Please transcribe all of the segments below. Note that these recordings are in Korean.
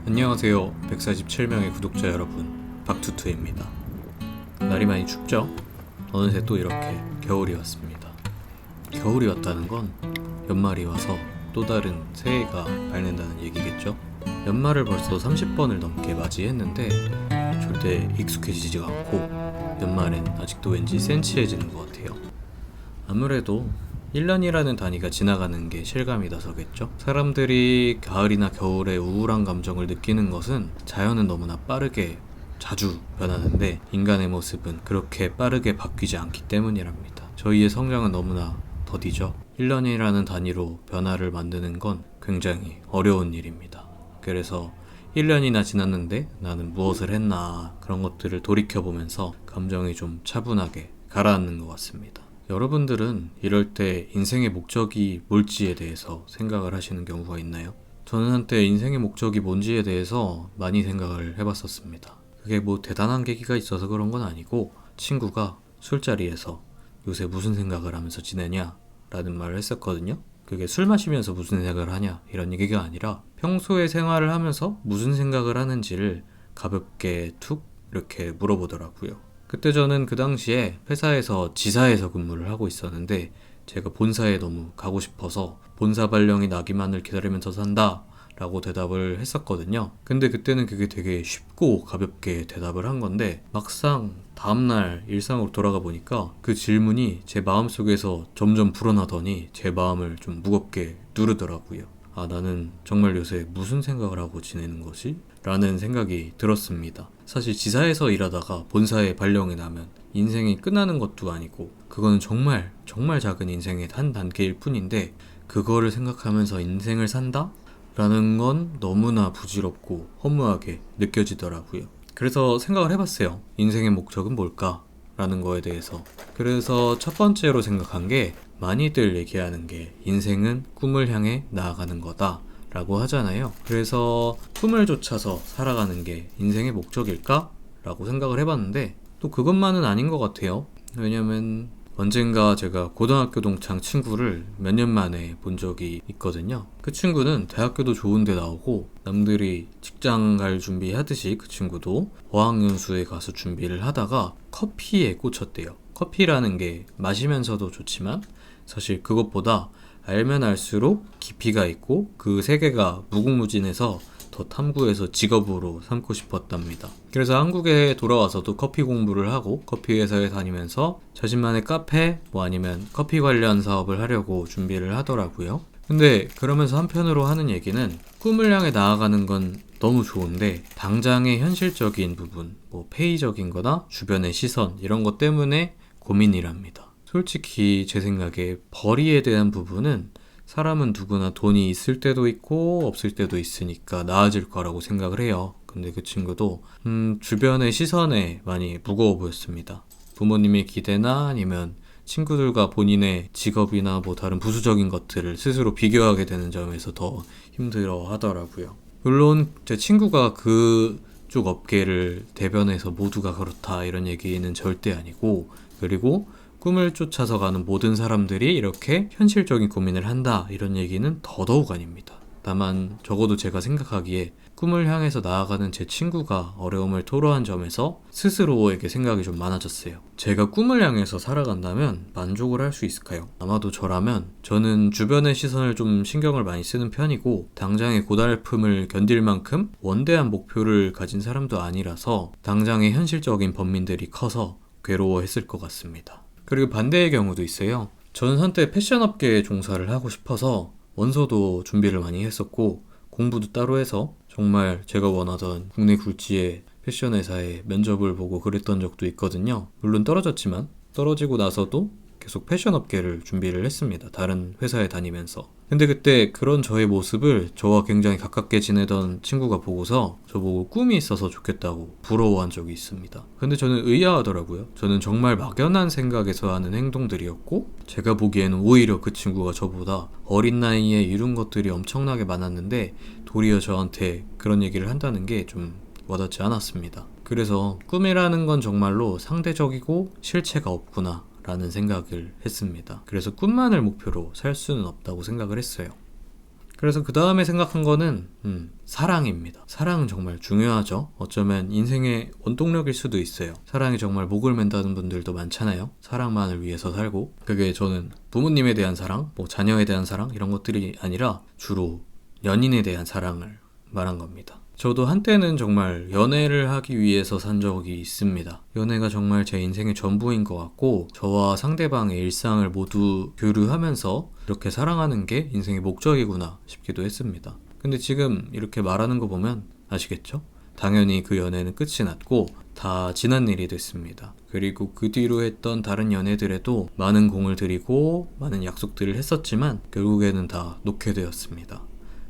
안녕하세요. 147명의 구독자 여러분, 박투투입니다. 날이 많이 춥죠? 어느새 또 이렇게 겨울이 왔습니다. 겨울이 왔다는 건 연말이 와서 또 다른 새해가 밝는다는 얘기겠죠? 연말을 벌써 30번을 넘게 맞이했는데 절대 익숙해지지가 않고 연말엔 아직도 왠지 센치해지는 것 같아요. 아무래도 1년이라는 단위가 지나가는 게 실감이 나서겠죠? 사람들이 가을이나 겨울에 우울한 감정을 느끼는 것은 자연은 너무나 빠르게 자주 변하는데 인간의 모습은 그렇게 빠르게 바뀌지 않기 때문이랍니다. 저희의 성장은 너무나 더디죠. 1년이라는 단위로 변화를 만드는 건 굉장히 어려운 일입니다. 그래서 1년이나 지났는데 나는 무엇을 했나 그런 것들을 돌이켜보면서 감정이 좀 차분하게 가라앉는 것 같습니다. 여러분들은 이럴 때 인생의 목적이 뭘지에 대해서 생각을 하시는 경우가 있나요? 저는 한때 인생의 목적이 뭔지에 대해서 많이 생각을 해봤었습니다. 그게 뭐 대단한 계기가 있어서 그런 건 아니고 친구가 술자리에서 요새 무슨 생각을 하면서 지내냐 라는 말을 했었거든요. 그게 술 마시면서 무슨 생각을 하냐 이런 얘기가 아니라 평소에 생활을 하면서 무슨 생각을 하는지를 가볍게 툭 이렇게 물어보더라고요. 그때 저는 그 당시에 회사에서 지사에서 근무를 하고 있었는데 제가 본사에 너무 가고 싶어서 본사 발령이 나기만을 기다리면서 산다 라고 대답을 했었거든요. 근데 그때는 그게 되게 쉽고 가볍게 대답을 한 건데 막상 다음날 일상으로 돌아가 보니까 그 질문이 제 마음속에서 점점 불어나더니 제 마음을 좀 무겁게 누르더라고요. 아, 나는 정말 요새 무슨 생각을 하고 지내는 거지? 라는 생각이 들었습니다. 사실 지사에서 일하다가 본사에 발령이 나면 인생이 끝나는 것도 아니고 그거는 정말 작은 인생의 한 단계일 뿐인데 그거를 생각하면서 인생을 산다? 라는 건 너무나 부질없고 허무하게 느껴지더라고요. 그래서 생각을 해봤어요. 인생의 목적은 뭘까? 라는 거에 대해서. 그래서 첫 번째로 생각한 게 많이들 얘기하는 게 인생은 꿈을 향해 나아가는 거다 라고 하잖아요. 그래서 꿈을 쫓아서 살아가는 게 인생의 목적일까? 라고 생각을 해봤는데 또 그것만은 아닌 것 같아요. 왜냐면 언젠가 제가 고등학교 동창 친구를 몇 년 만에 본 적이 있거든요. 그 친구는 대학교도 좋은데 나오고 남들이 직장 갈 준비하듯이 그 친구도 어학연수에 가서 준비를 하다가 커피에 꽂혔대요. 커피라는 게 마시면서도 좋지만 사실 그것보다 알면 알수록 깊이가 있고 그 세계가 무궁무진해서 더 탐구해서 직업으로 삼고 싶었답니다. 그래서 한국에 돌아와서도 커피 공부를 하고 커피 회사에 다니면서 자신만의 카페 뭐 아니면 커피 관련 사업을 하려고 준비를 하더라고요. 근데 그러면서 한편으로 하는 얘기는 꿈을 향해 나아가는 건 너무 좋은데 당장의 현실적인 부분 뭐 페이적인 거나 주변의 시선 이런 것 때문에 고민이랍니다. 솔직히 제 생각에 벌이에 대한 부분은 사람은 누구나 돈이 있을 때도 있고 없을 때도 있으니까 나아질 거라고 생각을 해요. 근데 그 친구도 주변의 시선에 많이 무거워 보였습니다. 부모님의 기대나 아니면 친구들과 본인의 직업이나 뭐 다른 부수적인 것들을 스스로 비교하게 되는 점에서 더 힘들어 하더라고요. 물론 제 친구가 그쪽 업계를 대변해서 모두가 그렇다 이런 얘기는 절대 아니고 그리고 꿈을 쫓아서 가는 모든 사람들이 이렇게 현실적인 고민을 한다 이런 얘기는 더더욱 아닙니다. 다만 적어도 제가 생각하기에 꿈을 향해서 나아가는 제 친구가 어려움을 토로한 점에서 스스로에게 생각이 좀 많아졌어요. 제가 꿈을 향해서 살아간다면 만족을 할 수 있을까요? 아마도 저라면 저는 주변의 시선을 좀 신경을 많이 쓰는 편이고 당장의 고달픔을 견딜 만큼 원대한 목표를 가진 사람도 아니라서 당장의 현실적인 범민들이 커서 괴로워했을 것 같습니다. 그리고 반대의 경우도 있어요. 저는 한때 패션업계에 종사를 하고 싶어서 원서도 준비를 많이 했었고 공부도 따로 해서 정말 제가 원하던 국내 굴지의 패션 회사에 면접을 보고 그랬던 적도 있거든요. 물론 떨어졌지만 떨어지고 나서도 계속 패션업계를 준비를 했습니다. 다른 회사에 다니면서. 근데 그때 그런 저의 모습을 저와 굉장히 가깝게 지내던 친구가 보고서 저보고 꿈이 있어서 좋겠다고 부러워한 적이 있습니다. 근데 저는 의아하더라고요. 저는 정말 막연한 생각에서 하는 행동들이었고 제가 보기에는 오히려 그 친구가 저보다 어린 나이에 이룬 것들이 엄청나게 많았는데 도리어 저한테 그런 얘기를 한다는 게 좀 와닿지 않았습니다. 그래서 꿈이라는 건 정말로 상대적이고 실체가 없구나 라는 생각을 했습니다. 그래서 꿈만을 목표로 살 수는 없다고 생각을 했어요. 그래서 그 다음에 생각한 거는 사랑입니다. 사랑은 정말 중요하죠. 어쩌면 인생의 원동력일 수도 있어요. 사랑이 정말 목을 맨다는 분들도 많잖아요. 사랑만을 위해서 살고, 그게 저는 부모님에 대한 사랑, 뭐 자녀에 대한 사랑 이런 것들이 아니라 주로 연인에 대한 사랑을 말한 겁니다. 저도 한때는 정말 연애를 하기 위해서 산 적이 있습니다. 연애가 정말 제 인생의 전부인 것 같고, 저와 상대방의 일상을 모두 교류하면서 이렇게 사랑하는 게 인생의 목적이구나 싶기도 했습니다. 근데 지금 이렇게 말하는 거 보면 아시겠죠? 당연히 그 연애는 끝이 났고 다 지난 일이 됐습니다. 그리고 그 뒤로 했던 다른 연애들에도 많은 공을 들이고 많은 약속들을 했었지만 결국에는 다 놓게 되었습니다.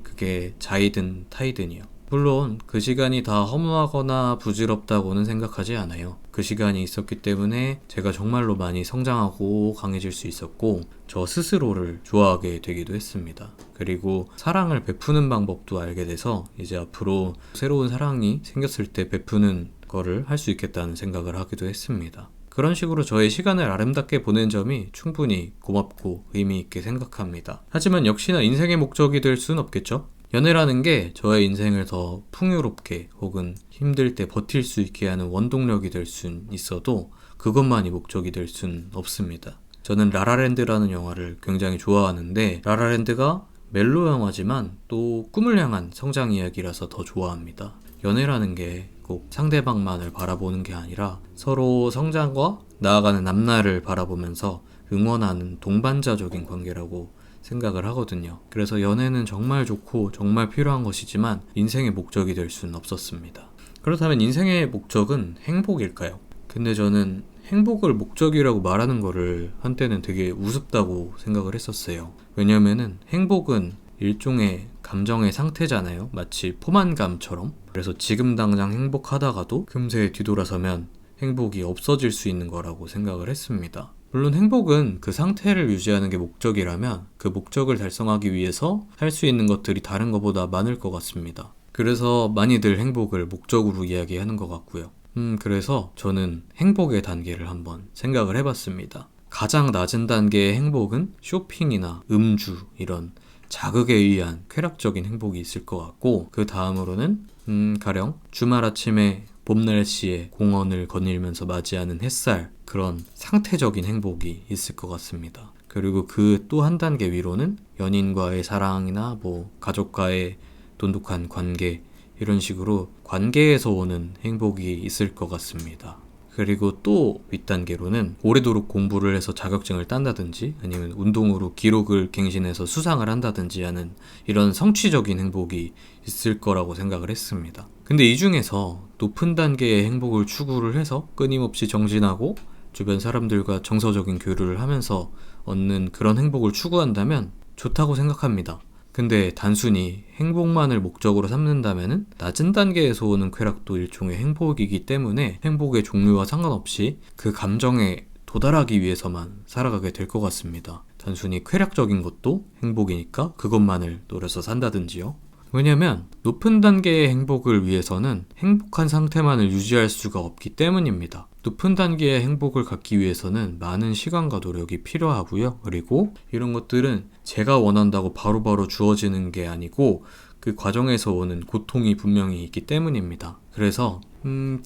그게 자이든 타이든이요. 물론 그 시간이 다 허무하거나 부질없다고는 생각하지 않아요. 그 시간이 있었기 때문에 제가 정말로 많이 성장하고 강해질 수 있었고, 저 스스로를 좋아하게 되기도 했습니다. 그리고 사랑을 베푸는 방법도 알게 돼서 이제 앞으로 새로운 사랑이 생겼을 때 베푸는 거를 할 수 있겠다는 생각을 하기도 했습니다. 그런 식으로 저의 시간을 아름답게 보낸 점이 충분히 고맙고 의미 있게 생각합니다. 하지만 역시나 인생의 목적이 될 수는 없겠죠? 연애라는 게 저의 인생을 더 풍요롭게 혹은 힘들 때 버틸 수 있게 하는 원동력이 될 순 있어도 그것만이 목적이 될 순 없습니다. 저는 라라랜드라는 영화를 굉장히 좋아하는데, 라라랜드가 멜로 영화지만 또 꿈을 향한 성장 이야기라서 더 좋아합니다. 연애라는 게 꼭 상대방만을 바라보는 게 아니라 서로 성장과 나아가는 앞날을 바라보면서 응원하는 동반자적인 관계라고 생각을 하거든요. 그래서 연애는 정말 좋고 정말 필요한 것이지만 인생의 목적이 될 수는 없었습니다. 그렇다면 인생의 목적은 행복일까요? 근데 저는 행복을 목적이라고 말하는 거를 한때는 되게 우습다고 생각을 했었어요. 왜냐면은 행복은 일종의 감정의 상태잖아요. 마치 포만감처럼. 그래서 지금 당장 행복하다가도 금세 뒤돌아서면 행복이 없어질 수 있는 거라고 생각을 했습니다. 물론 행복은 그 상태를 유지하는 게 목적이라면 그 목적을 달성하기 위해서 할 수 있는 것들이 다른 것보다 많을 것 같습니다. 그래서 많이들 행복을 목적으로 이야기하는 것 같고요. 그래서 저는 행복의 단계를 한번 생각을 해봤습니다. 가장 낮은 단계의 행복은 쇼핑이나 음주 이런 자극에 의한 쾌락적인 행복이 있을 것 같고, 그 다음으로는 가령 주말 아침에 봄 날씨에 공원을 거닐면서 맞이하는 햇살, 그런 상태적인 행복이 있을 것 같습니다. 그리고 그 또 한 단계 위로는 연인과의 사랑이나 뭐 가족과의 돈독한 관계, 이런 식으로 관계에서 오는 행복이 있을 것 같습니다. 그리고 또 윗단계로는 오래도록 공부를 해서 자격증을 딴다든지 아니면 운동으로 기록을 갱신해서 수상을 한다든지 하는 이런 성취적인 행복이 있을 거라고 생각을 했습니다. 근데 이 중에서 높은 단계의 행복을 추구를 해서 끊임없이 정진하고 주변 사람들과 정서적인 교류를 하면서 얻는 그런 행복을 추구한다면 좋다고 생각합니다. 근데 단순히 행복만을 목적으로 삼는다면은 낮은 단계에서 오는 쾌락도 일종의 행복이기 때문에 행복의 종류와 상관없이 그 감정에 도달하기 위해서만 살아가게 될 것 같습니다. 단순히 쾌락적인 것도 행복이니까 그것만을 노려서 산다든지요. 왜냐면 높은 단계의 행복을 위해서는 행복한 상태만을 유지할 수가 없기 때문입니다. 높은 단계의 행복을 갖기 위해서는 많은 시간과 노력이 필요하고요. 그리고 이런 것들은 제가 원한다고 바로바로 주어지는 게 아니고 그 과정에서 오는 고통이 분명히 있기 때문입니다. 그래서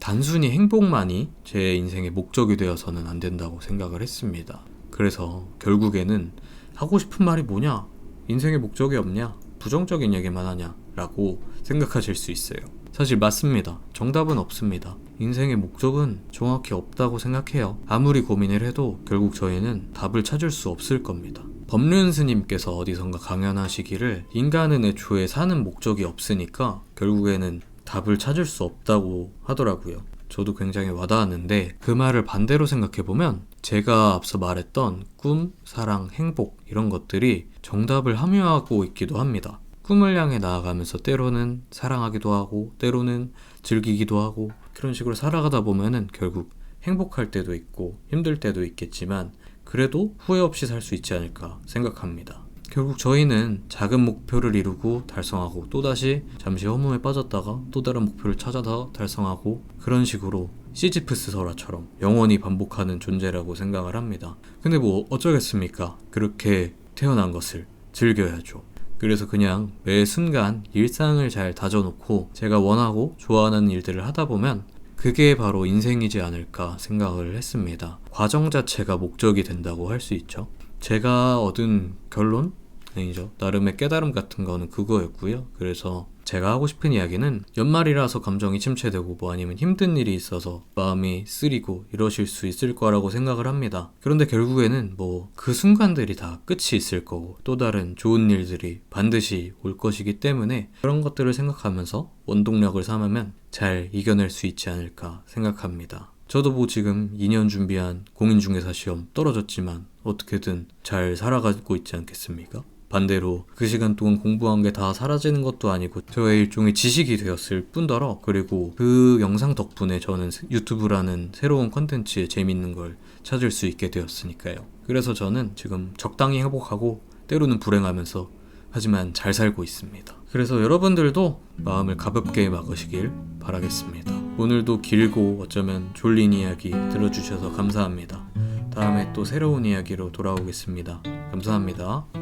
단순히 행복만이 제 인생의 목적이 되어서는 안 된다고 생각을 했습니다. 그래서 결국에는 하고 싶은 말이 뭐냐? 인생의 목적이 없냐? 부정적인 얘기만 하냐? 라고 생각하실 수 있어요. 사실 맞습니다. 정답은 없습니다. 인생의 목적은 정확히 없다고 생각해요. 아무리 고민을 해도 결국 저희는 답을 찾을 수 없을 겁니다. 법륜 스님께서 어디선가 강연하시기를 인간은 애초에 사는 목적이 없으니까 결국에는 답을 찾을 수 없다고 하더라고요. 저도 굉장히 와닿았는데 그 말을 반대로 생각해보면 제가 앞서 말했던 꿈, 사랑, 행복 이런 것들이 정답을 함유하고 있기도 합니다. 꿈을 향해 나아가면서 때로는 사랑하기도 하고 때로는 즐기기도 하고 그런 식으로 살아가다 보면은 결국 행복할 때도 있고 힘들 때도 있겠지만 그래도 후회 없이 살 수 있지 않을까 생각합니다. 결국 저희는 작은 목표를 이루고 달성하고 또다시 잠시 허무에 빠졌다가 또 다른 목표를 찾아서 달성하고 그런 식으로 시지프스 설화처럼 영원히 반복하는 존재라고 생각을 합니다. 근데 뭐 어쩌겠습니까? 그렇게 태어난 것을 즐겨야죠. 그래서 그냥 매 순간 일상을 잘 다져놓고 제가 원하고 좋아하는 일들을 하다 보면 그게 바로 인생이지 않을까 생각을 했습니다. 과정 자체가 목적이 된다고 할 수 있죠. 제가 얻은 결론? 아니죠. 나름의 깨달음 같은 거는 그거였고요. 그래서 제가 하고 싶은 이야기는 연말이라서 감정이 침체되고 뭐 아니면 힘든 일이 있어서 마음이 쓰리고 이러실 수 있을 거라고 생각을 합니다. 그런데 결국에는 뭐 그 순간들이 다 끝이 있을 거고 또 다른 좋은 일들이 반드시 올 것이기 때문에 그런 것들을 생각하면서 원동력을 삼으면 잘 이겨낼 수 있지 않을까 생각합니다. 저도 뭐 지금 2년 준비한 공인중개사 시험 떨어졌지만 어떻게든 잘 살아가고 있지 않겠습니까? 반대로 그 시간 동안 공부한 게 다 사라지는 것도 아니고 저의 일종의 지식이 되었을 뿐더러 그리고 그 영상 덕분에 저는 유튜브라는 새로운 컨텐츠에 재밌는 걸 찾을 수 있게 되었으니까요. 그래서 저는 지금 적당히 행복하고 때로는 불행하면서 하지만 잘 살고 있습니다. 그래서 여러분들도 마음을 가볍게 먹으시길 바라겠습니다. 오늘도 길고 어쩌면 졸린 이야기 들어주셔서 감사합니다. 다음에 또 새로운 이야기로 돌아오겠습니다. 감사합니다.